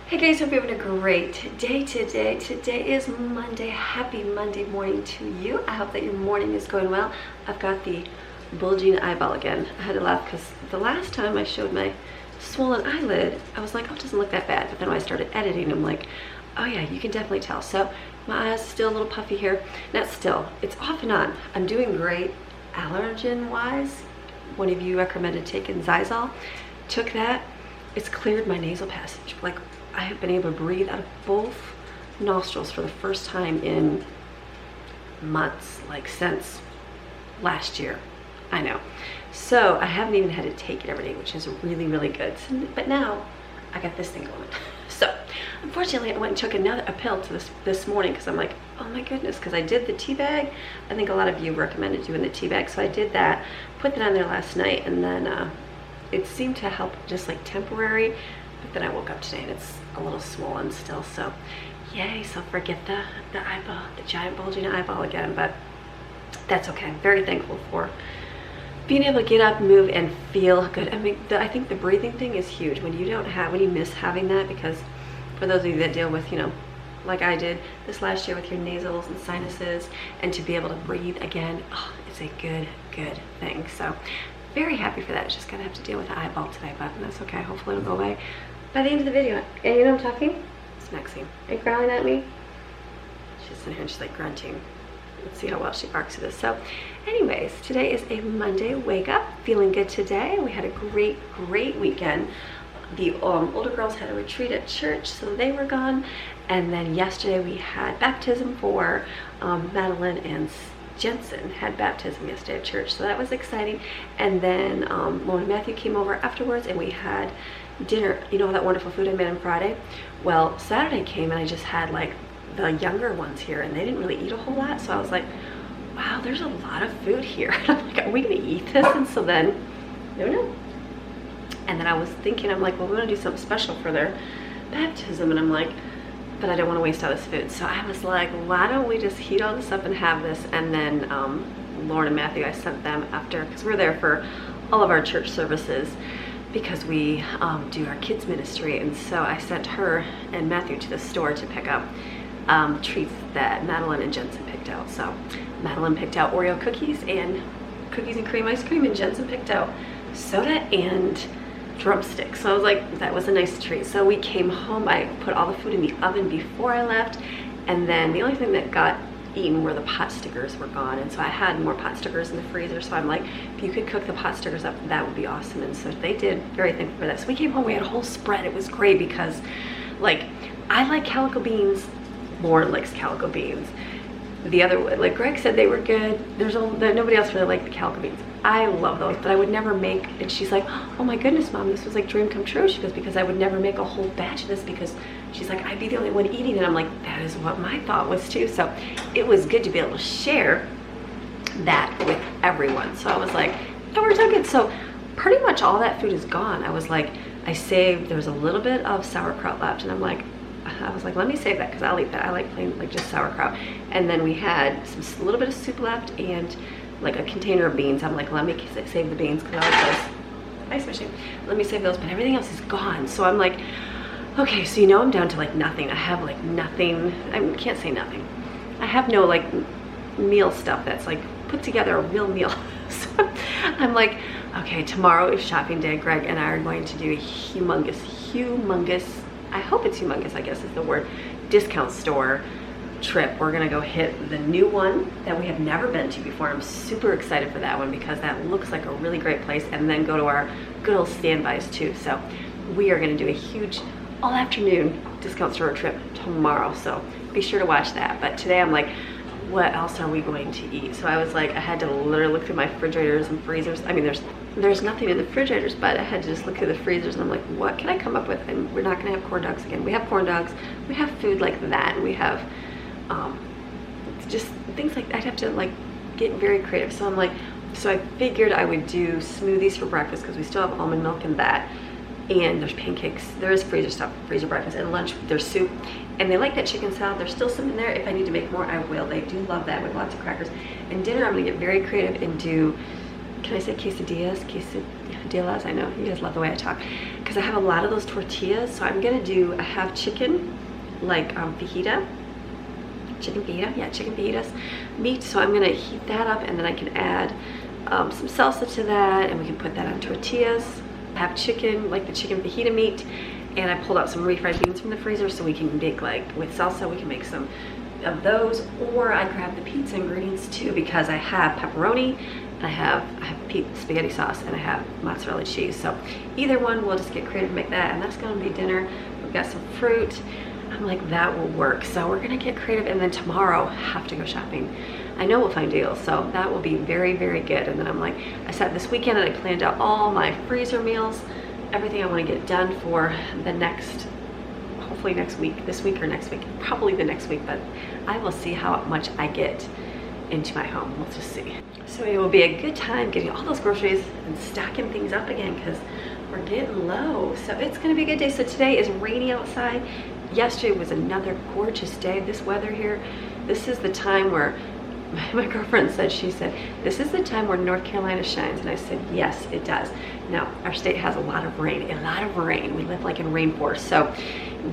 Hey guys, hope you're having a great day today. Today is Monday. Happy Monday morning to you. I hope that your morning is going well. I've got the bulging eyeball again. I had to laugh because the last time I showed my swollen eyelid, I was like, oh, it doesn't look that bad. But then when I started editing, I'm like, oh yeah, you can definitely tell. So my eyes still a little puffy here. Not still, it's off and on. I'm doing great allergen-wise. One of you recommended taking Zizal. Took that. It's cleared my nasal passage. Like, I have been able to breathe out of both nostrils for the first time in months, like since last year. I know. So I haven't even had to take it every day, which is really, really good. But now I got this thing going. So unfortunately, I went and took a pill to this morning because I'm like, oh my goodness, because I did the tea bag. I think a lot of you recommended doing the tea bag, so I did that, put that on there last night, and then it seemed to help just like temporary. But then I woke up today and it's a little swollen still, so yay. So forget the eyeball, the giant bulging eyeball again, but that's okay. I'm very thankful for being able to get up, move, and feel good. I mean, I think the breathing thing is huge when you miss having that, because for those of you that deal with, you know, like I did this last year with your nasals and sinuses, and to be able to breathe again, oh, it's a good thing. So very happy for that. It's just gonna have to deal with the eyeball today, but that's okay. Hopefully it'll go away by the end of the video. And you know I'm talking? It's Maxine. Are you growling at me? She's sitting here and she's like grunting. Let's see how well she barks at this. So anyways, today is a Monday wake up. Feeling good today. We had a great weekend. The older girls had a retreat at church, so they were gone. And then yesterday we had baptism for Madeline and Jensen had baptism yesterday at church, so that was exciting. And then Lauren and Matthew came over afterwards and we had dinner. You know that wonderful food I made on Friday? Well, Saturday came and I just had like the younger ones here and they didn't really eat a whole lot, so I was like, wow, there's a lot of food here. I'm like, are we gonna eat this? And so then, no. And then I was thinking, I'm like, well, we're gonna do something special for their baptism, and I'm like, but I don't want to waste all this food. So I was like, why don't we just heat all this up and have this? And then Lauren and Matthew, I sent them after, because we're there for all of our church services because we do our kids ministry. And so I sent her and Matthew to the store to pick up treats that Madeline and Jensen picked out. So Madeline picked out Oreo cookies and cream ice cream, and Jensen picked out soda and drumsticks. So I was like, that was a nice treat. So we came home, I put all the food in the oven before I left, and then the only thing that got eaten were the pot stickers were gone. And so I had more pot stickers in the freezer, so I'm like, if you could cook the pot stickers up, that would be awesome. And so they did. Very thankful for that. So we came home, we had a whole spread. It was great because, like, I like calico beans, Lauren likes calico beans. The other, like Greg said, they were good. Nobody else really liked the calico beans. I love those, but I would never make, and she's like, oh my goodness, Mom, this was like dream come true. She goes, because I would never make a whole batch of this, because she's like, I'd be the only one eating it. I'm like, that is what my thought was too. So it was good to be able to share that with everyone. So I was like, that worked out good. So pretty much all that food is gone. I was like, I saved, there was a little bit of sauerkraut left, and I was like, let me save that because I'll eat that. I like plain, like just sauerkraut. And then we had a little bit of soup left and like a container of beans. I'm like, let me save the beans because I like those. Nice machine. Let me save those, but everything else is gone. So I'm like, okay, so you know I'm down to like nothing. I have like nothing. I can't say nothing. I have no like meal stuff that's like put together a real meal. So I'm like, okay, tomorrow is shopping day. Greg and I are going to do a humongous, I hope it's humongous, I guess is the word, discount store trip. We're gonna go hit the new one that we have never been to before. I'm super excited for that one because that looks like a really great place, and then go to our good old standbys too. So we are gonna do a huge all afternoon discount store trip tomorrow, so be sure to watch that. But today I'm like, what else are we going to eat? So I was like, I had to literally look through my refrigerators and freezers. I mean, there's nothing in the refrigerators, but I had to just look through the freezers, and I'm like, what can I come up with? And we're not gonna have corn dogs again. We have corn dogs, we have food like that, and we have just things like that. I'd have to like get very creative. So I'm like, so I figured I would do smoothies for breakfast because we still have almond milk and that. And there's pancakes, there is freezer breakfast, and lunch there's soup. And they like that chicken salad. There's still some in there. If I need to make more, I will. They do love that with lots of crackers. And dinner, I'm gonna get very creative and do, can I say quesadillas? Dilas, I know, you guys love the way I talk. Because I have a lot of those tortillas, so I'm gonna do, I have chicken, like fajita. Chicken fajita, yeah, chicken fajitas meat. So I'm gonna heat that up and then I can add some salsa to that and we can put that on tortillas. I have chicken, like the chicken fajita meat, and I pulled out some refried beans from the freezer so we can make, like with salsa, we can make some of those. Or I grab the pizza ingredients too, because I have pepperoni, and I have spaghetti sauce, and I have mozzarella cheese. So either one, we'll just get creative and make that, and that's gonna be dinner. We've got some fruit. I'm like, that will work. So we're gonna get creative, and then tomorrow have to go shopping. I know we'll find deals, so that will be very, very good. And then I'm like, I sat this weekend and I planned out all my freezer meals, everything I want to get done for the next, hopefully next week, this week or next week, probably the next week, but I will see how much I get into my home. We'll just see. So it will be a good time getting all those groceries and stacking things up again, because we're getting low. So it's gonna be a good day. So today is rainy outside. Yesterday was another gorgeous day. This weather here, this is the time where my girlfriend said, she said, this is the time where North Carolina shines. And I said, yes, it does. Now, our state has a lot of rain, We live like in rainforest. So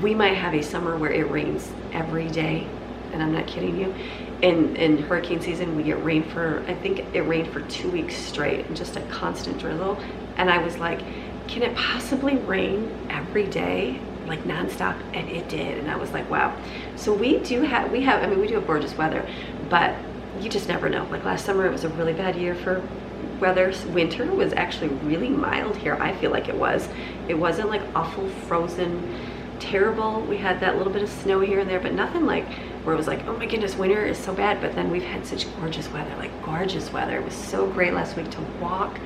we might have a summer where it rains every day. And I'm not kidding you. In hurricane season, we get rain for, I think it rained for 2 weeks straight, and just a constant drizzle. And I was like, can it possibly rain every day, like nonstop? And it did. And I was like, wow. So we do have gorgeous weather, but you just never know. Like last summer, it was a really bad year for weather. Winter was actually really mild here. I feel like it was. It wasn't like awful, frozen, terrible. We had that little bit of snow here and there, but nothing like where it was like, oh my goodness, winter is so bad. But then we've had such gorgeous weather, like gorgeous weather. It was so great last week to walk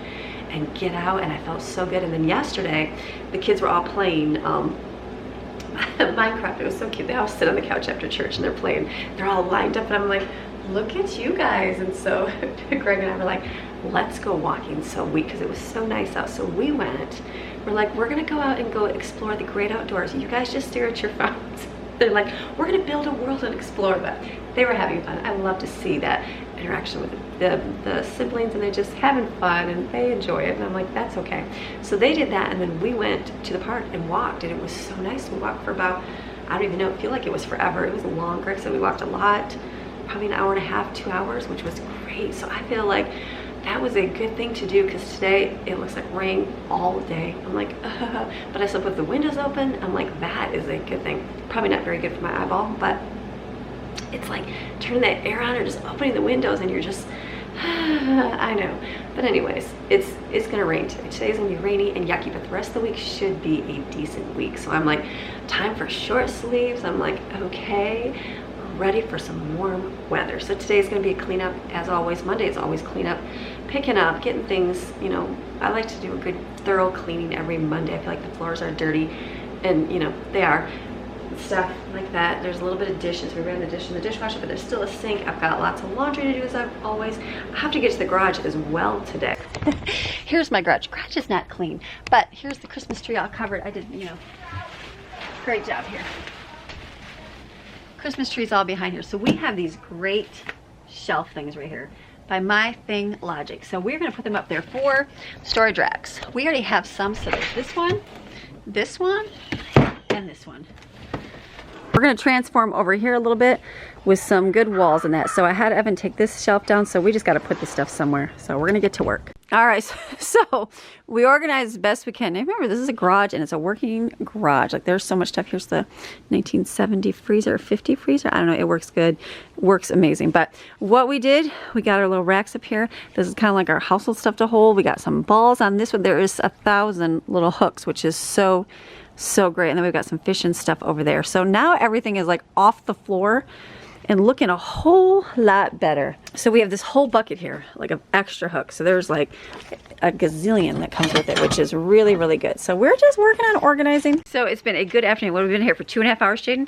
and get out, and I felt so good. And then yesterday, the kids were all playing Minecraft. It was so cute. They all sit on the couch after church and they're playing. They're all lined up, and I'm like, look at you guys. And so Greg and I were like, let's go walking. So because it was so nice out, so we went. We're like, we're gonna go out and go explore the great outdoors. You guys just stare at your phones. They're like, we're gonna build a world and explore. But they were having fun. I love to see that interaction with the siblings, and they're just having fun and they enjoy it. And I'm like, that's okay. So they did that, and then we went to the park and walked, and it was so nice. We walked for about, I don't even know, I feel like it was forever. It was long. Greg said we walked a lot, probably an hour and a half, 2 hours, which was great. So I feel like that was a good thing to do, because today it looks like rain all day. I'm like, but I slept with the windows open. I'm like, that is a good thing. Probably not very good for my eyeball, but it's like turning that air on or just opening the windows, and you're just, I know. But anyways, it's gonna rain today. Today's gonna be rainy and yucky, but the rest of the week should be a decent week. So I'm like, time for short sleeves. I'm like, okay, ready for some warm weather. So today's gonna be a cleanup as always. Monday is always cleanup, picking up, getting things, you know, I like to do a good thorough cleaning every Monday. I feel like the floors are dirty, and you know, they are. Stuff like that. There's a little bit of dishes. We ran the dish in the dishwasher, but there's still a sink. I've got lots of laundry to do, as I've always. I have to get to the garage as well today. Here's my garage. Garage is not clean, but here's the Christmas tree all covered. I did, you know, great job here. Christmas trees all behind here. So we have these great shelf things right here by My Thing Logic. So we're going to put them up there for storage racks. We already have some. So there's this one, and this one. We're going to transform over here a little bit with some good walls and that. So I had Evan take this shelf down, so we just got to put this stuff somewhere. So we're going to get to work. All right, so we organize as best we can. And remember, this is a garage, and it's a working garage. Like, there's so much stuff. Here's the 1970 freezer, or 50 freezer. I don't know, it works good. Works amazing. But what we did, we got our little racks up here. This is kind of like our household stuff to hold. We got some balls on this one. There is 1,000 little hooks, which is so great. And then we've got some fishing stuff over there. So now everything is like off the floor and looking a whole lot better. So we have this whole bucket here, like of extra hooks. So there's like a gazillion that comes with it, which is really, really good. So we're just working on organizing. So it's been a good afternoon. What have we been here for 2.5 hours, Jaden?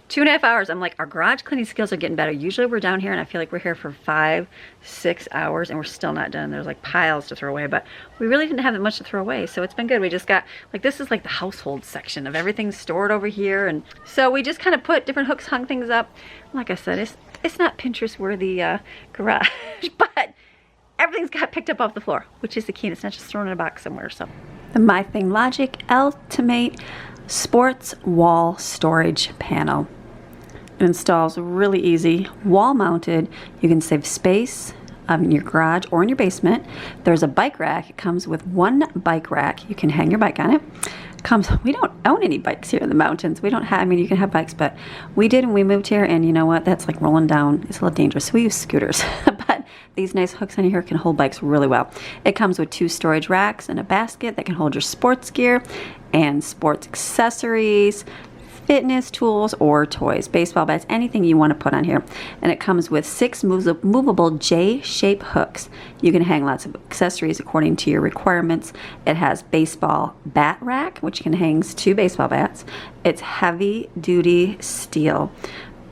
2.5 hours. I'm like, our garage cleaning skills are getting better. Usually we're down here and I feel like we're here for 5, 6 hours and we're still not done. There's like piles to throw away, but we really didn't have that much to throw away. So it's been good. We just got, like, this is like the household section of everything stored over here. And so we just kind of put different hooks, hung things up. Like I said, it's not Pinterest worthy garage, but everything's got picked up off the floor, which is the key. It's not just thrown in a box somewhere. So the MyThing Logic Ultimate Sports Wall Storage Panel. It installs really easy, wall mounted. You can save space in your garage or in your basement. There's a bike rack. It comes with one bike rack. You can hang your bike on it. We don't own any bikes here in the mountains. We don't have, I mean, you can have bikes, but we did when we moved here, and you know what? That's like rolling down. It's a little dangerous. So we use scooters, but these nice hooks on here can hold bikes really well. It comes with 2 storage racks and a basket that can hold your sports gear and sports accessories, fitness tools or toys, baseball bats, anything you want to put on here. And it comes with 6 movable J-shape hooks. You can hang lots of accessories according to your requirements. It has baseball bat rack, which can hang 2 baseball bats. It's heavy duty steel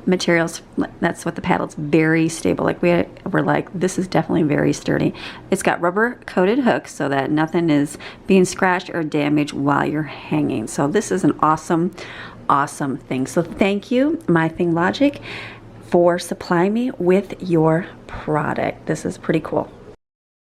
materials. That's what the paddle's very stable. Like we're like, this is definitely very sturdy. It's got rubber coated hooks so that nothing is being scratched or damaged while you're hanging. So this is an awesome thing. So thank you, MyThing Logic, for supplying me with your product. This is pretty cool.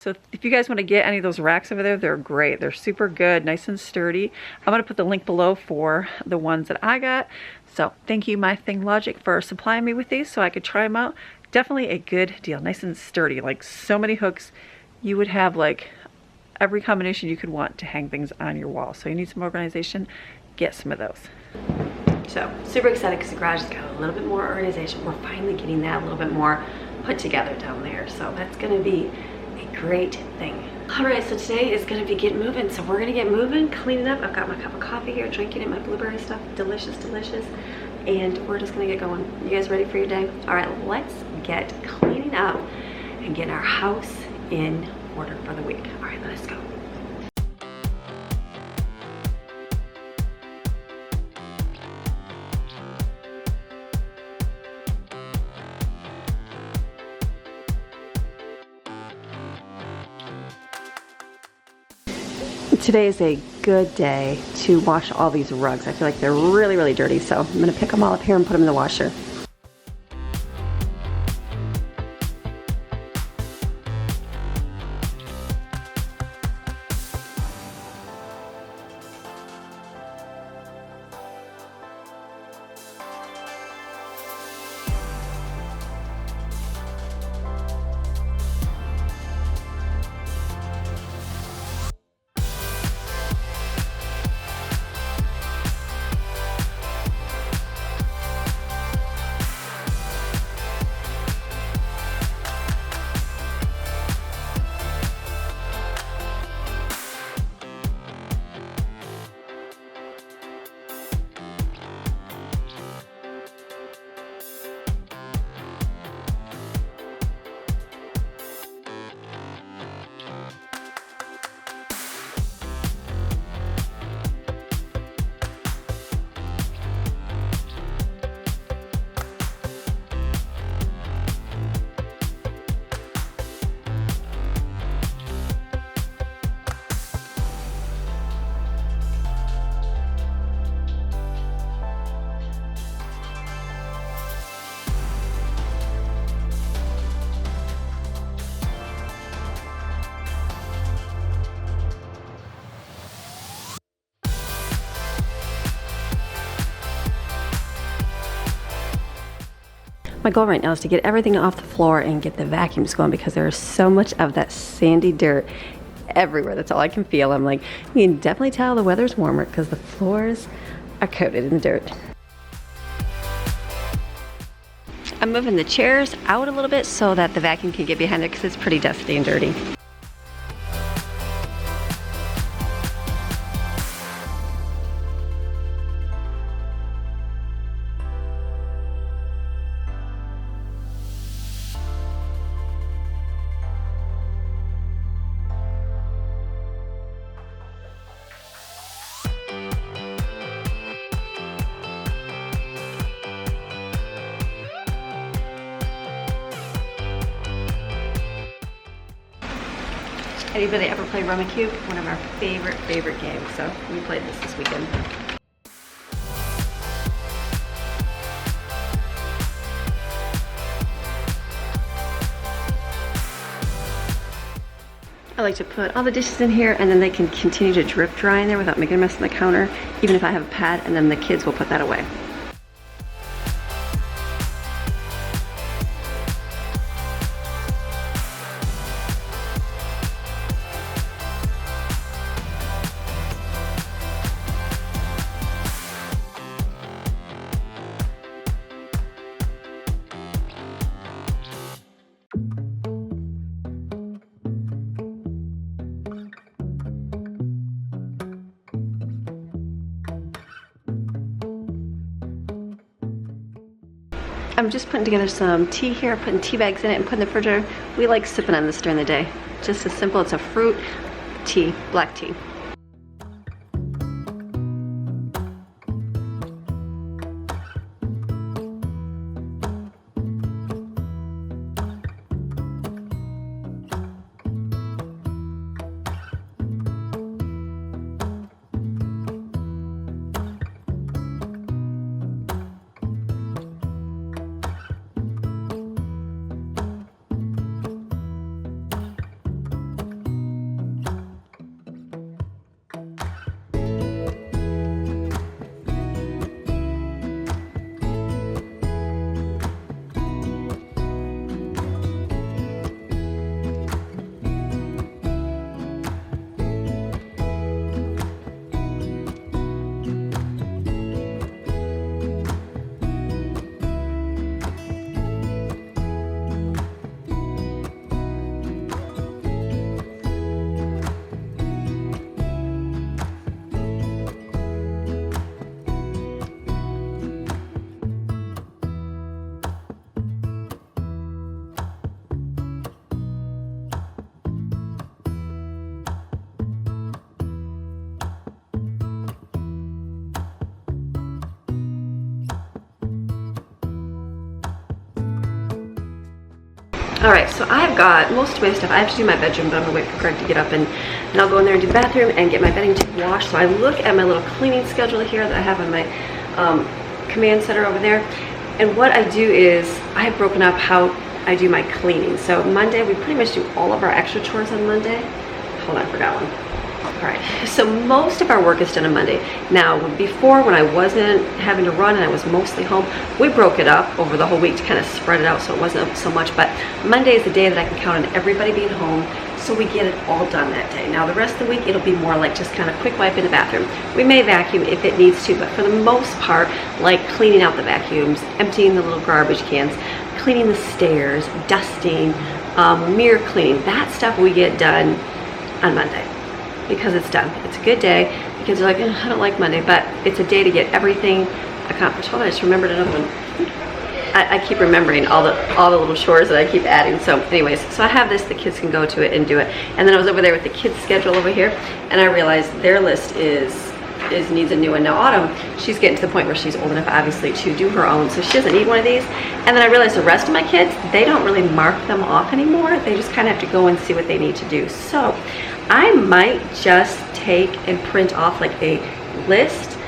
So if you guys want to get any of those racks over there, they're great. They're super good, nice and sturdy. I'm going to put the link below for the ones that I got. So thank you, MyThing Logic, for supplying me with these so I could try them out. Definitely a good deal, nice and sturdy. Like so many hooks, you would have like every combination you could want to hang things on your wall. So you need some organization, get some of those. So super excited because the garage has got a little bit more organization. We're finally getting that a little bit more put together down there. So that's going to be a great thing. All right, so today is going to be get moving. So we're going to get moving, cleaning up. I've got my cup of coffee here, drinking it, my blueberry stuff. Delicious, delicious. And we're just going to get going. You guys ready for your day? All right, let's get cleaning up and get our house in order for the week. All right, let's go. Today is a good day to wash all these rugs. I feel like they're really, really dirty, so I'm gonna pick them all up here and put them in the washer. My goal right now is to get everything off the floor and get the vacuums going because there is so much of that sandy dirt everywhere. That's all I can feel. I'm like, you can definitely tell the weather's warmer because the floors are coated in dirt. I'm moving the chairs out a little bit so that the vacuum can get behind it because it's pretty dusty and dirty. Anybody ever play Rummy Cube? One of our favorite games. So we played this weekend. I like to put all the dishes in here and then they can continue to drip dry in there without making a mess on the counter, even if I have a pad, and then the kids will put that away. I'm just putting together some tea here, putting tea bags in it and putting in the refrigerator. We like sipping on this during the day. Just as simple, it's a fruit tea, black tea. All right, so I've got most of my stuff. I have to do my bedroom, but I'm gonna wait for Greg to get up and I'll go in there and do the bathroom and get my bedding to wash. So I look at my little cleaning schedule here that I have on my command center over there. And what I do is I have broken up how I do my cleaning. So Monday, we pretty much do all of our extra chores on Monday. Hold on, I forgot one. All right, so most of our work is done on Monday. Now, before when I wasn't having to run and I was mostly home, we broke it up over the whole week to kind of spread it out so it wasn't so much, but Monday is the day that I can count on everybody being home, so we get it all done that day. Now, the rest of the week, it'll be more like just kind of quick wipe in the bathroom. We may vacuum if it needs to, but for the most part, like cleaning out the vacuums, emptying the little garbage cans, cleaning the stairs, dusting, mirror cleaning, that stuff we get done on Monday. Because it's done. It's a good day. The kids are like, I don't like Monday, but it's a day to get everything accomplished. Hold on, I just remembered another one. I keep remembering all the little chores that I keep adding. So anyways, so I have this, the kids can go to it and do it. And then I was over there with the kids' schedule over here, and I realized their list needs a new one. Now Autumn, she's getting to the point where she's old enough obviously to do her own, so she doesn't need one of these. And then I realized the rest of my kids, they don't really mark them off anymore. They just kind of have to go and see what they need to do. So I might just take and print off like a list,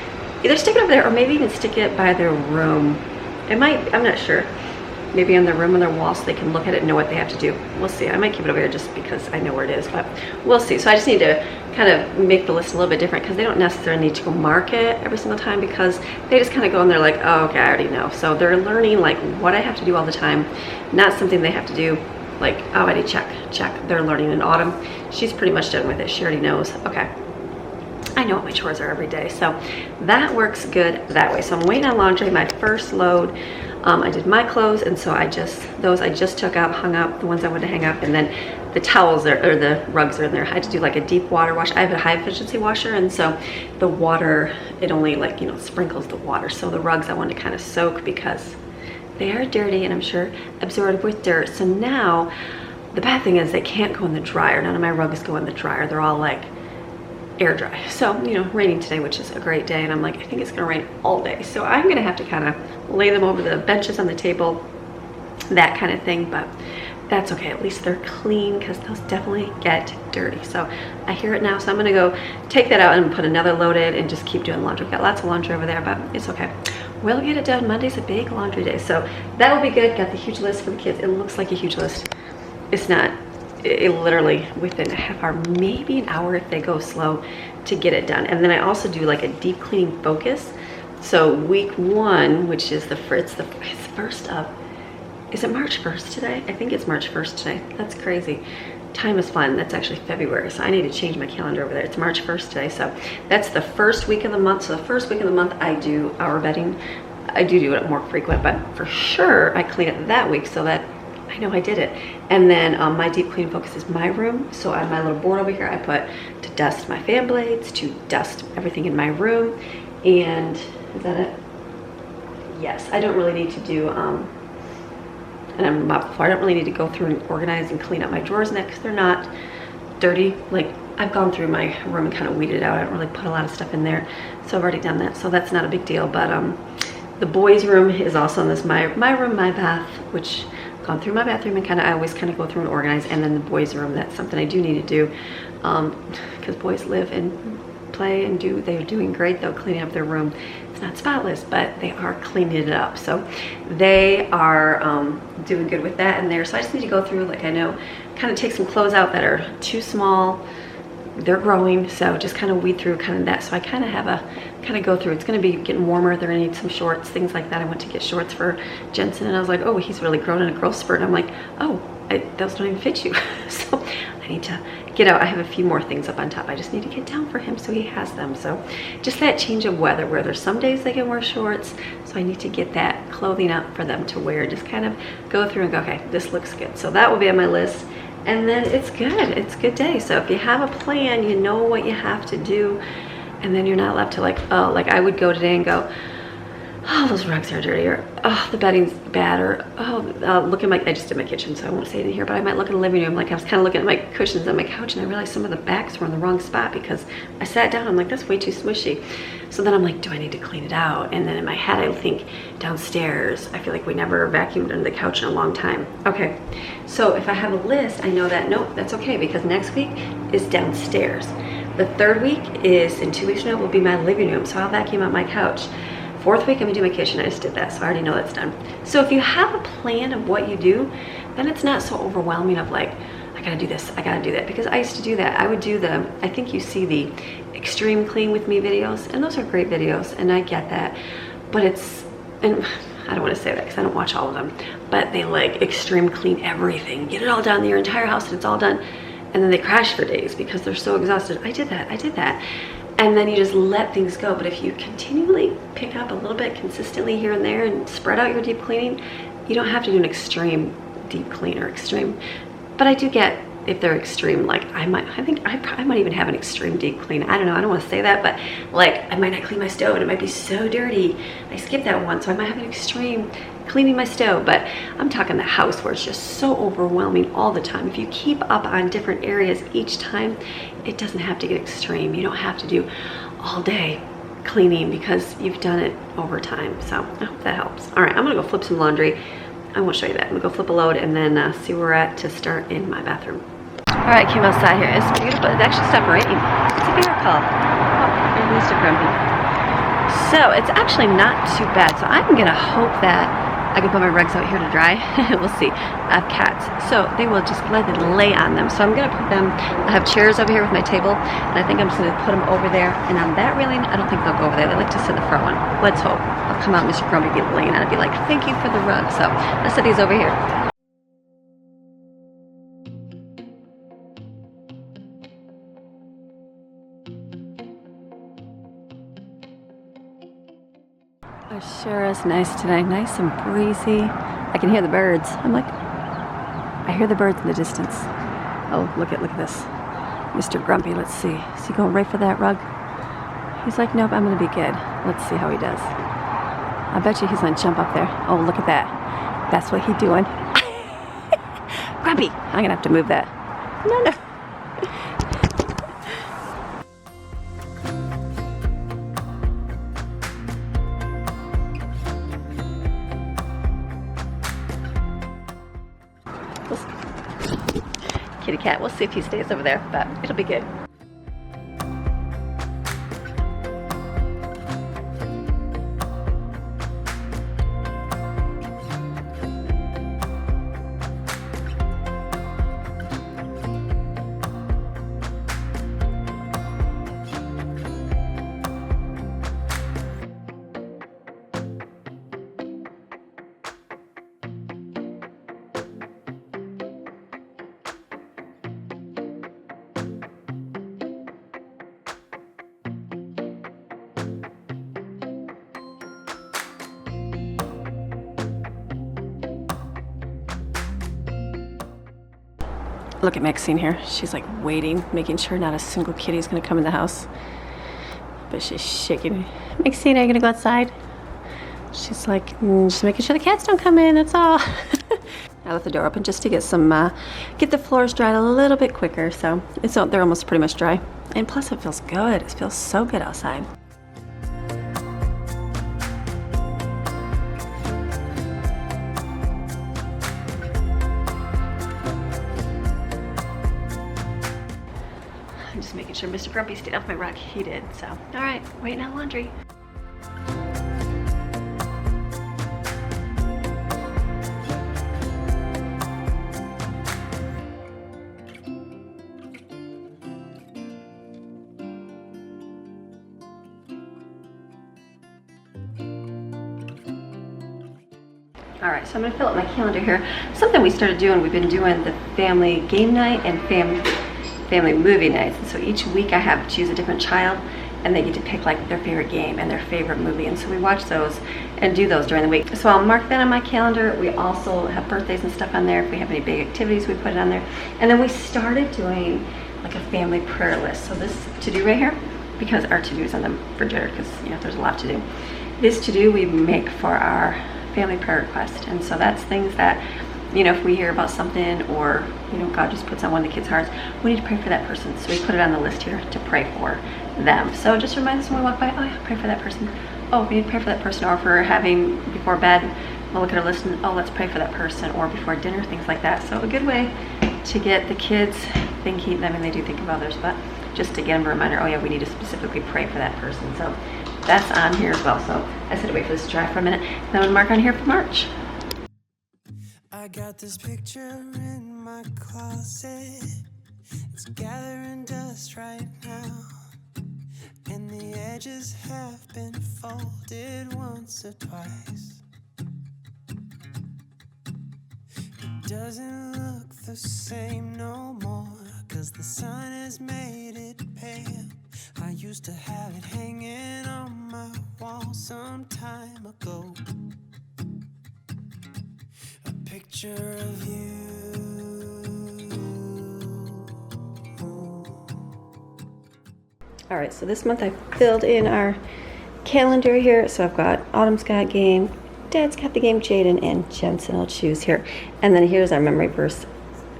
either stick it over there or maybe even stick it by their room. It might, I'm not sure, maybe on their room on their wall so they can look at it and know what they have to do. We'll see. I might keep it over here just because I know where it is, but we'll see. So I just need to kind of make the list a little bit different because they don't necessarily need to go mark it every single time, because they just kind of go and they're like, oh, okay, I already know. So they're learning like what I have to do all the time, not something they have to do like, oh, I need check. They're learning. In Autumn, she's pretty much done with it. She already knows, okay, I know what my chores are every day. So that works good that way. So I'm waiting on laundry, my first load. I did my clothes, and so I just took out, hung up, the ones I wanted to hang up, and then the towels or the rugs are in there. I had to do like a deep water wash. I have a high efficiency washer, and so the water, it only like, you know, sprinkles the water. So the rugs I wanted to kind of soak because they are dirty and I'm sure absorbed with dirt. So now the bad thing is they can't go in the dryer. None of my rugs go in the dryer. They're all like air dry. So, you know, raining today, which is a great day, and I'm like, I think it's gonna rain all day. So I'm gonna have to kind of lay them over the benches on the table, that kind of thing, but that's okay. At least they're clean, because those definitely get dirty. So I hear it now, so I'm gonna go take that out and put another load in and just keep doing laundry. I've got lots of laundry over there, but it's okay. We'll get it done. Monday's a big laundry day, so that will be good. Got the huge list for the kids. It looks like a huge list. It's not. it literally within a half hour, maybe an hour if they go slow, to get it done. And then I also do like a deep cleaning focus. So week 1, which is it's first of, is it March 1st today? I think it's March 1st today. That's crazy. Time is flying. That's actually February, so I need to change my calendar over there. It's March 1st today, so that's the first week of the month. So the first week of the month I do our bedding. I do it more frequent, but for sure I clean it that week so that I know I did it. And then my deep clean focus is my room. So on my little board over here, I put to dust my fan blades, to dust everything in my room. And is that it? Yes, I don't really need to do, and I'm about before, I don't really need to go through and organize and clean up my drawers and that, because they're not dirty. Like, I've gone through my room and kind of weeded out. I don't really put a lot of stuff in there. So I've already done that. So that's not a big deal. But the boys' room is also in this, my room, my bath, which I've gone through my bathroom and I always kind of go through and organize. And then the boys' room, that's something I do need to do, because boys live and play and they're doing great though, cleaning up their room. It's not spotless, but they are cleaning it up. So they are doing good with that in there. So I just need to go through, like, I know, kind of take some clothes out that are too small. They're growing, so just kind of weed through kind of that. So I kind of go through. It's going to be getting warmer. They're going to need some shorts, things like that. I went to get shorts for Jensen, and I was like, oh, he's really grown in a growth spurt. And I'm like, oh, those don't even fit you. So I need to get out. I have a few more things up on top. I just need to get down for him so he has them. So just that change of weather where there's some days they can wear shorts. So I need to get that clothing up for them to wear. Just kind of go through and go, okay, this looks good. So that will be on my list. And then it's good. It's a good day. So if you have a plan, you know what you have to do. And then you're not left to like, oh, like I would go today and go, oh, those rugs are dirty, or oh, the bedding's bad, or oh, look at I just did my kitchen, so I won't say it in here, but I might look in the living room. Like, I was kind of looking at my cushions on my couch, and I realized some of the backs were in the wrong spot because I sat down. I'm like, that's way too smushy. So then I'm like, do I need to clean it out? And then in my head, I think downstairs, I feel like we never vacuumed under the couch in a long time. Okay, so if I have a list, I know that, nope, that's okay, because next week is downstairs. The third week is, in 2 weeks from now, will be my living room, so I'll vacuum out my couch. Fourth week, I'm gonna do my kitchen. I just did that, so I already know that's done. So if you have a plan of what you do, then it's not so overwhelming of like, I gotta do this, I gotta do that. Because I used to do that. I would do I think you see the extreme clean with me videos, and those are great videos, and I get that. But and I don't wanna say that because I don't watch all of them, but they like extreme clean everything. Get it all done, your entire house, and it's all done. And then they crash for days because they're so exhausted. I did that. And then you just let things go. But if you continually pick up a little bit consistently here and there and spread out your deep cleaning, you don't have to do an extreme deep clean or extreme. But I do get, if they're extreme, like I might even have an extreme deep clean. I don't know, I don't want to say that, but like I might not clean my stove and it might be so dirty. I skipped that one, so I might have an extreme cleaning my stove. But I'm talking the house where it's just so overwhelming all the time. If you keep up on different areas each time, it doesn't have to get extreme. You don't have to do all day cleaning because you've done it over time. So I hope that helps. All right, I'm gonna go flip some laundry. I won't show you that. I'm gonna go flip a load and then see where we're at to start in my bathroom. All right, came outside here. It's beautiful. It actually stopped raining. It's a miracle. Oh, there's Mr. Grumpy. So it's actually not too bad. So I'm gonna hope that I can put my rugs out here to dry. We'll see. I have cats, so they will just gladly lay on them. So I'm gonna put them, I have chairs over here with my table, and I think I'm just gonna put them over there. And on that railing, I don't think they'll go over there. They like to sit in the front one. Let's hope. I'll come out, Mr. Grumpy be laying on it, be like, thank you for the rug. So let's set these over here. It sure is nice today, nice and breezy. I can hear the birds. I'm like, I hear the birds in the distance. Oh, look at this. Mr. Grumpy, let's see. Is he going right for that rug? He's like, nope, I'm gonna be good. Let's see how he does. I bet you he's gonna jump up there. Oh, look at that. That's what he's doing. Grumpy, I'm gonna have to move that. No. Kitty cat. We'll see if he stays over there, but it'll be good. Look at Maxine here. She's like waiting, making sure not a single kitty is gonna come in the house. But she's shaking. Maxine, are you gonna go outside? She's like, just making sure the cats don't come in, that's all. I left the door open just to get some, get the floors dried a little bit quicker. So they're almost pretty much dry. And plus it feels good. It feels so good outside. I'm just making sure Mr. Grumpy stayed off my rug. He did, so. All right, waiting on laundry. All right, so I'm gonna fill up my calendar here. Something we started doing, we've been doing the family game night and family movie nights. And so each week I have choose a different child and they get to pick like their favorite game and their favorite movie. And so we watch those and do those during the week. So I'll mark that on my calendar. We also have birthdays and stuff on there. If we have any big activities, we put it on there. And then we started doing like a family prayer list. So this to-do right here, because our to-do is on the refrigerator because you know there's a lot to do. This to-do we make for our family prayer request. And so that's things that, you know, if we hear about something or, you know, God just puts on one of the kids' hearts, we need to pray for that person. So we put it on the list here to pray for them. So just remind us when we walk by, oh yeah, pray for that person. Oh, we need to pray for that person. Or if we're having before bed, we'll look at our list and, oh, let's pray for that person. Or before dinner, things like that. So a good way to get the kids thinking, I mean, they do think of others, but just to get them a reminder, oh yeah, we need to specifically pray for that person. So that's on here as well. So I said to wait for this to dry for a minute. Then I'm gonna mark on here for March. I got this picture in my closet. It's gathering dust right now, and the edges have been folded once or twice. It doesn't look the same no more, 'cause the sun has made it pale. I used to have it hanging on my wall some time ago. A picture of you. All right, so this month I filled in our calendar here. So I've got Autumn's got game, Dad's got the game, Jaden, and Jensen will choose here. And then here's our memory verse,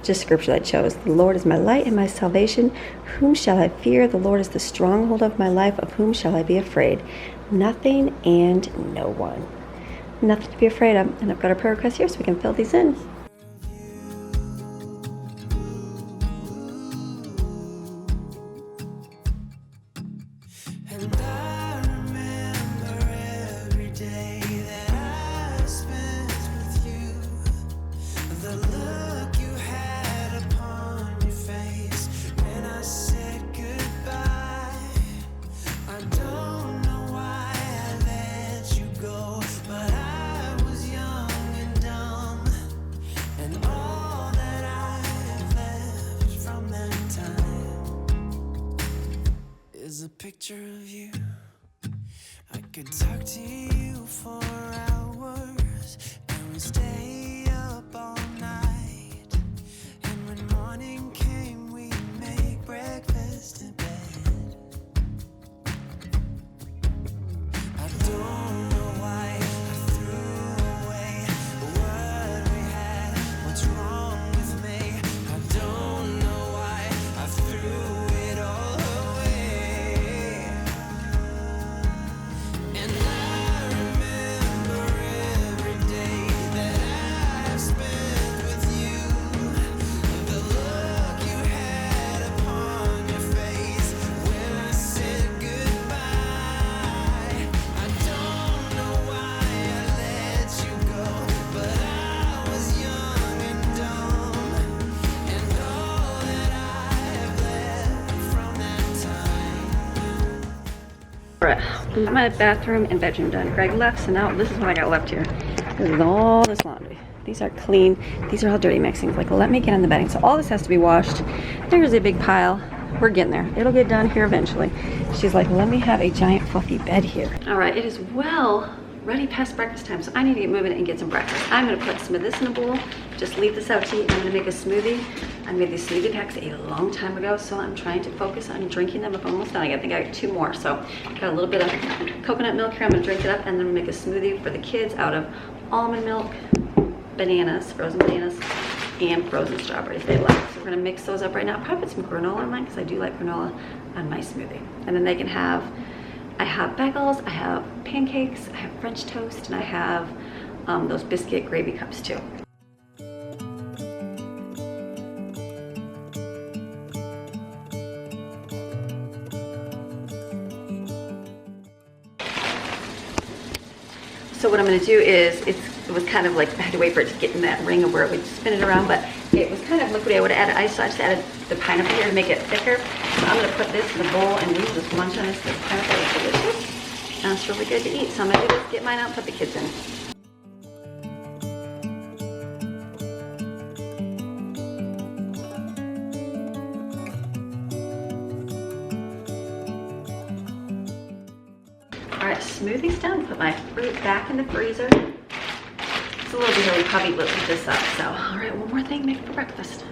just scripture that I chose. The Lord is my light and my salvation. Whom shall I fear? The Lord is the stronghold of my life. Of whom shall I be afraid? Nothing and no one. Nothing to be afraid of. And I've got our prayer requests here so we can fill these in. And I remember every day that I spent with you. The look you had upon your face when I said goodbye. I don't know why I let you go, but I was young and dumb. And all that I have left from that time is a picture of you. I could talk to you for hours, and we stay up all night. And when morning came, we'd make breakfast in bed. I don't know why I threw away what we had. What's wrong with me? I don't know why I threw it all away. And I remember every day that I spent with you. The look you had upon your face when I said goodbye. I don't know why I let you go, but I was young and dumb. And all that I have left from that time. All right, my bathroom and bedroom done. Greg left, so now this is what I got left here. This is all this laundry. These are clean. These are all dirty mixings. Like, let me get on the bedding. So all this has to be washed. There's a big pile. We're getting there. It'll get done here eventually. She's like, let me have a giant fluffy bed here. All right, it is well ready past breakfast time, so I need to get moving and get some breakfast. I'm gonna put some of this in a bowl, just leave this out to eat. I'm gonna make a smoothie. I made these smoothie packs a long time ago, so I'm trying to focus on drinking them. If I'm almost done, I think I got 2 more. So got a little bit of coconut milk here. I'm gonna drink it up and then make a smoothie for the kids out of almond milk, bananas, frozen bananas, and frozen strawberries they like. So we're gonna mix those up right now. Probably put some granola in mine because I do like granola on my smoothie. And then they can have, I have bagels, I have pancakes, I have French toast, and I have those biscuit gravy cups too. So what I'm going to do is, it was kind of like, I had to wait for it to get in that ring of where it would spin it around, but it was kind of liquidy. I would have added ice, so I just added the pineapple here to make it thicker. So I'm going to put this in the bowl and use this lunch on this. The pineapple is delicious, and it's really good to eat. So I'm going to do this, get mine out, and put the kids in. All right, smoothie's done. Put my fruit back in the freezer. It's a little bit early, probably look this up. So, all right, one more thing, make for breakfast.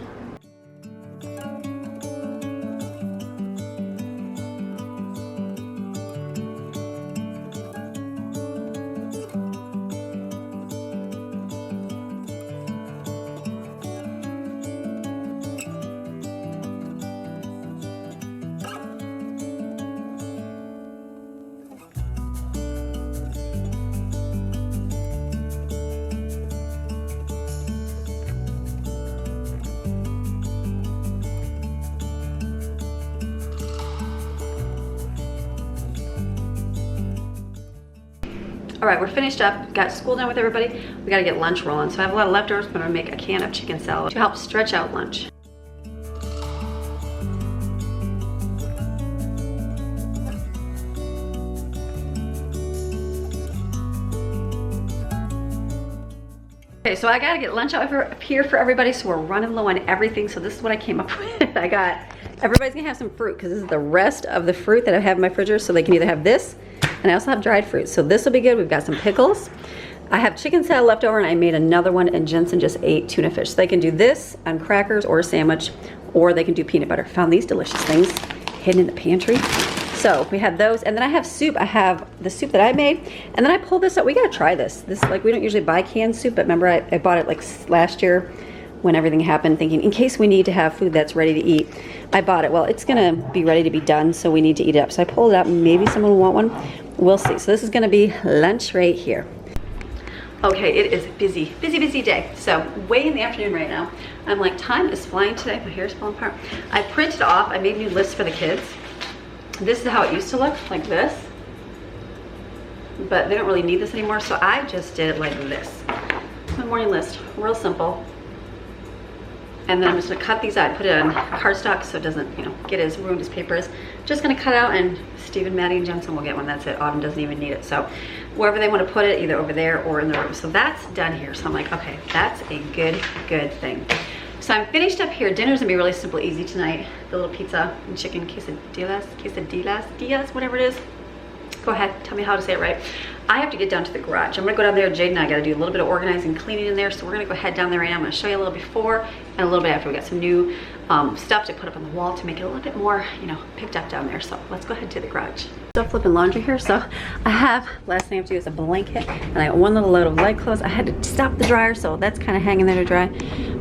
All right, we're finished up, got school done with everybody. We gotta get lunch rolling. So I have a lot of leftovers, but I'm gonna make a can of chicken salad to help stretch out lunch. Okay, so I gotta get lunch out up here for everybody, so we're running low on everything. So this is what I came up with. Everybody's gonna have some fruit, because this is the rest of the fruit that I have in my refrigerator, so they can either have this, and I also have dried fruit, so this will be good. We've got some pickles. I have chicken salad left over, and I made another one, and Jensen just ate tuna fish. So they can do this on crackers or a sandwich, or they can do peanut butter. Found these delicious things hidden in the pantry. So we have those, and then I have soup. I have the soup that I made, and then I pulled this up. We gotta try this. This, like, we don't usually buy canned soup, but remember I bought it like last year when everything happened, thinking in case we need to have food that's ready to eat. I bought it. Well, it's gonna be ready to be done, so we need to eat it up. So I pulled it out. Maybe someone will want one. We'll see. So this is gonna be lunch right here. Okay, it is busy, busy, busy day. So way in the afternoon right now. I'm like, time is flying today. My hair's falling apart. I printed off, I made new lists for the kids. This is how it used to look, like this. But they don't really need this anymore, so I just did it like this. My morning list, real simple. And then I'm just gonna cut these out, put it on cardstock so it doesn't, you know, get as ruined as paper is. Just gonna cut out, and Stephen, Maddie, and Jensen will get one. That's it. Autumn doesn't even need it. So wherever they want to put it, either over there or in the room. So that's done here. So I'm like, okay, that's a good thing. So I'm finished up here. Dinner's gonna be really simple, easy tonight. The little pizza and chicken quesadillas, whatever it is. Go ahead, tell me how to say it right. I have to get down to the garage. I'm gonna go down there. Jade and I gotta do a little bit of organizing, cleaning in there. So we're gonna go head down there right now. I'm gonna show you a little before and a little bit after. We got some new stuff to put up on the wall to make it a little bit more, you know, picked up down there. So let's go ahead to the garage. Still flipping laundry here. So I have, last thing I have to do is a blanket, and I got one little load of light clothes. I had to stop the dryer, so that's kind of hanging there to dry.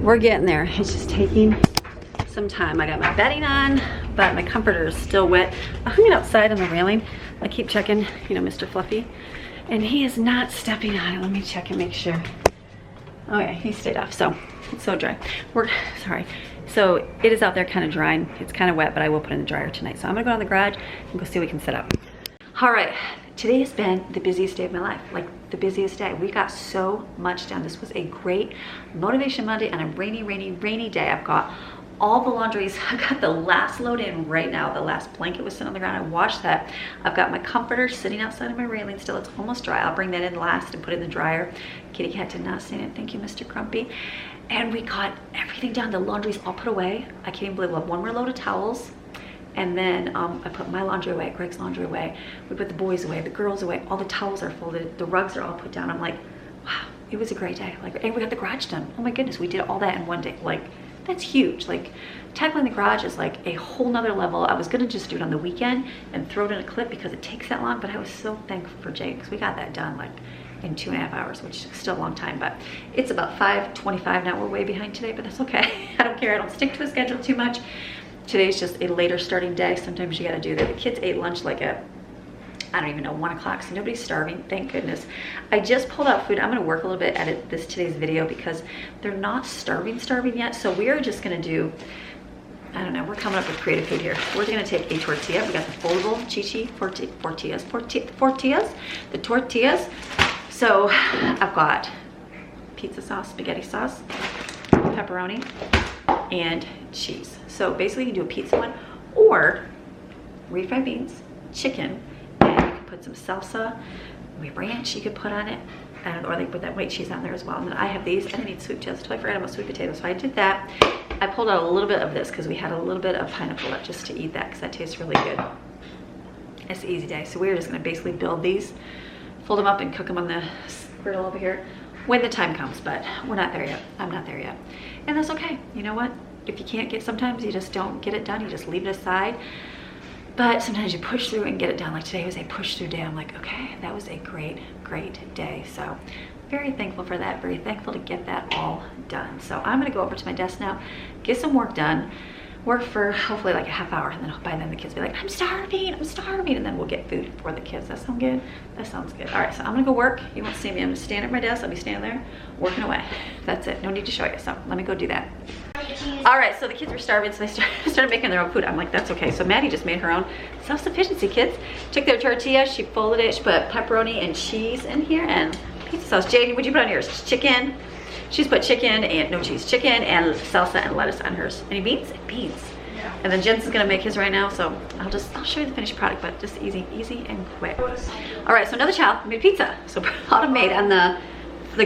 We're getting there. It's just taking some time. I got my bedding on, but my comforter is still wet. I hung it outside on the railing. I keep checking, you know, Mr. Fluffy, and he is not stepping on it. Let me check and make sure. Okay, he stayed off, so it's so dry. Sorry. So it is out there kind of drying. It's kind of wet, but I will put it in the dryer tonight. So I'm gonna go in the garage and go see what we can set up. All right, today has been the busiest day of my life, like the busiest day. We got so much done. This was a great Motivation Monday on a rainy day. I've got all the laundries. I've got the last load in right now. The last blanket was sitting on the ground. I washed that. I've got my comforter sitting outside of my railing still. It's almost dry. I'll bring that in last and put it in the dryer. Kitty cat did not stand it. Thank you, Mr. Grumpy. And we got everything done. The laundry's all put away. I can't even believe we'll have one more load of towels. And then I put my laundry away, Greg's laundry away. We put the boys away, the girls away. All the towels are folded. The rugs are all put down. I'm like, wow, it was a great day. Like, and we got the garage done. Oh my goodness, we did all that in one day. Like, that's huge. Like, tackling the garage is like a whole nother level. I was gonna just do it on the weekend and throw it in a clip because it takes that long, but I was so thankful for Jay because we got that done like in 2.5 hours, which is still a long time, but it's about 5:25 now. We're way behind today, but that's okay. I don't care. I don't stick to a schedule too much. Today's just a later starting day. Sometimes you gotta do that. The kids ate lunch like at, I don't even know, 1 o'clock, so nobody's starving, thank goodness. I just pulled out food. I'm gonna work a little bit, edit today's video because they're not starving yet. So we are just gonna do, I don't know, we're coming up with creative food here. We're gonna take a tortilla. We got the foldable tortillas, the tortillas. So I've got pizza sauce, spaghetti sauce, pepperoni, and cheese. So basically you can do a pizza one or refried beans, chicken, and you can put some salsa, ranch you could put on it, or they put that white cheese on there as well. And then I have these. I didn't eat sweet potatoes. I totally forgot about sweet potatoes, so I did that. I pulled out a little bit of this because we had a little bit of pineapple left just to eat that because that tastes really good. It's an easy day. So we're just gonna basically build these, fold them up and cook them on the griddle over here when the time comes, but we're not there yet. I'm not there yet. And that's okay. You know what? If you can't get, sometimes you just don't get it done. You just leave it aside. But sometimes you push through and get it done. Like today was a push through day. I'm like, okay, that was a great day. So very thankful for that. Very thankful to get that all done. So I'm gonna go over to my desk now, get some work done, work for hopefully like a half hour, and then by then the kids will be like, I'm starving, and then we'll get food for the kids. That sound good? That sounds good. All right, so I'm gonna go work. You won't see me. I'm gonna stand at my desk. I'll be standing there working away. That's it. No need to show you. So let me go do that. All right, so the kids were starving, so they started making their own food. I'm like, that's okay. So Maddie just made her own self-sufficiency, kids. Took their tortilla, she folded it, she put pepperoni and cheese in here and pizza sauce. Jade, what'd you put on yours? Chicken. She's put chicken and no cheese, chicken and salsa and lettuce on hers. Any beans? Beans. Yeah. And then Jensen's gonna make his right now, so I'll show you the finished product, but just easy and quick. All right, so another child made pizza. So Autumn made on the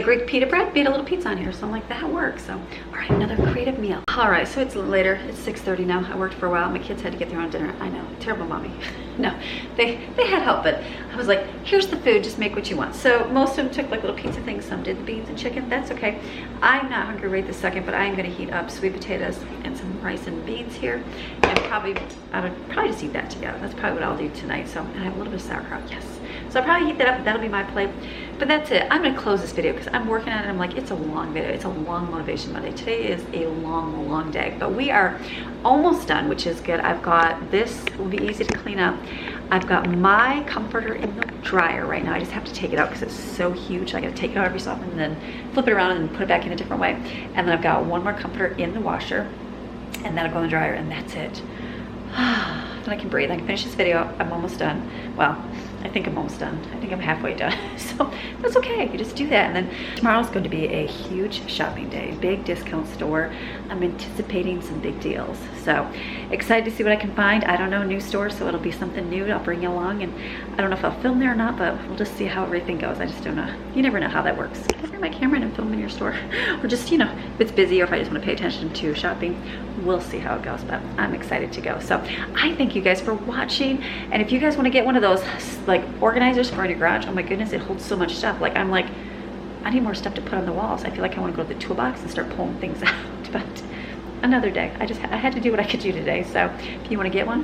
Greek pita bread, made a little pizza on here. So I'm like, that works. So, all right, another creative meal. All right, so it's later. It's 6:30 now. I worked for a while. My kids had to get their own dinner. I know, terrible mommy. No, they had help, but I was like, here's the food, just make what you want. So most of them took like little pizza things. Some did the beans and chicken. That's okay. I'm not hungry right this second, but I am gonna heat up sweet potatoes and some rice and beans here. And I would probably just eat that together. That's probably what I'll do tonight. So, and I have a little bit of sauerkraut, yes. So I'll probably heat that up. That'll be my plate. But that's it. I'm gonna close this video because I'm working on it. I'm like, it's a long video. It's a long Motivation Monday. Today is a long day. But we are almost done, which is good. I've got this, will be easy to clean up. I've got my comforter in the dryer right now. I just have to take it out because it's so huge. I gotta take it out every so often and then flip it around and put it back in a different way. And then I've got one more comforter in the washer and that'll go in the dryer and that's it. Then I can breathe. I can finish this video. I'm almost done. Well, I think I'm almost done. I think I'm halfway done. So that's okay. You just do that. And then tomorrow's going to be a huge shopping day, big discount store. I'm anticipating some big deals. So excited to see what I can find. I don't know, new store, so it'll be something new. I'll bring you along. And I don't know if I'll film there or not, but we'll just see how everything goes. I just don't know. You never know how that works. Can I bring my camera in and film in your store? Or just, you know, if it's busy or if I just want to pay attention to shopping, we'll see how it goes. But I'm excited to go. So I thank you guys for watching. And if you guys want to get one of those like organizers for in your garage, oh my goodness, it holds so much stuff. Like I'm like, I need more stuff to put on the walls. I feel like I want to go to the toolbox and start pulling things out. But another day. I had to do what I could do today. So if you want to get one,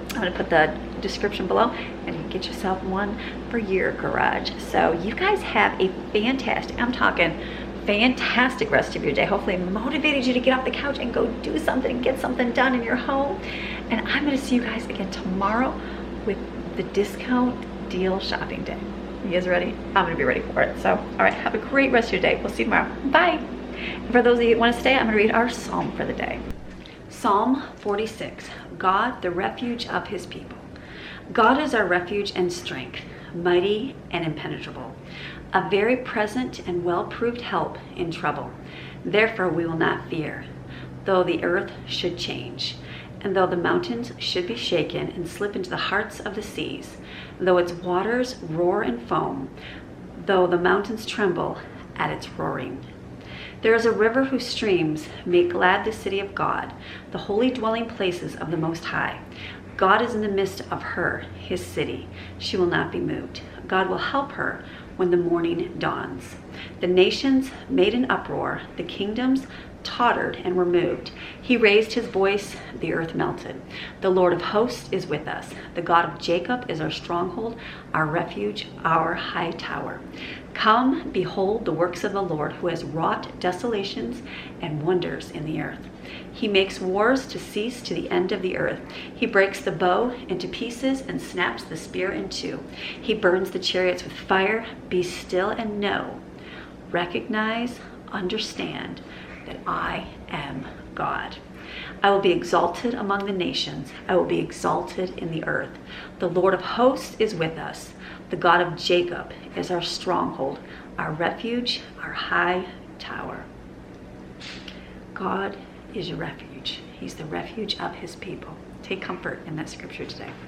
I'm going to put the description below and you can get yourself one for your garage. So you guys have a fantastic, I'm talking fantastic rest of your day. Hopefully motivated you to get off the couch and go do something and get something done in your home. And I'm going to see you guys again tomorrow with the discount deal shopping day. You guys ready? I'm going to be ready for it. So, all right, have a great rest of your day. We'll see you tomorrow. Bye. And for those of you who want to stay, I'm going to read our psalm for the day. Psalm 46, God, the refuge of his people. God is our refuge and strength, mighty and impenetrable, a very present and well-proved help in trouble. Therefore we will not fear, though the earth should change, and though the mountains should be shaken and slip into the hearts of the seas, though its waters roar and foam, though the mountains tremble at its roaring. There is a river whose streams make glad the city of God, the holy dwelling places of the Most High. God is in the midst of her, his city. She will not be moved. God will help her when the morning dawns. The nations made an uproar. The kingdoms tottered and were moved. He raised his voice. The earth melted. The Lord of hosts is with us. The God of Jacob is our stronghold, our refuge, our high tower. Come, behold the works of the Lord, who has wrought desolations and wonders in the earth. He makes wars to cease to the end of the earth. He breaks the bow into pieces and snaps the spear in two. He burns the chariots with fire. Be still and know, recognize, understand that I am God. I will be exalted among the nations. I will be exalted in the earth. The Lord of hosts is with us. The God of Jacob is our stronghold, our refuge, our high tower. God is your refuge. He's the refuge of his people. Take comfort in that scripture today.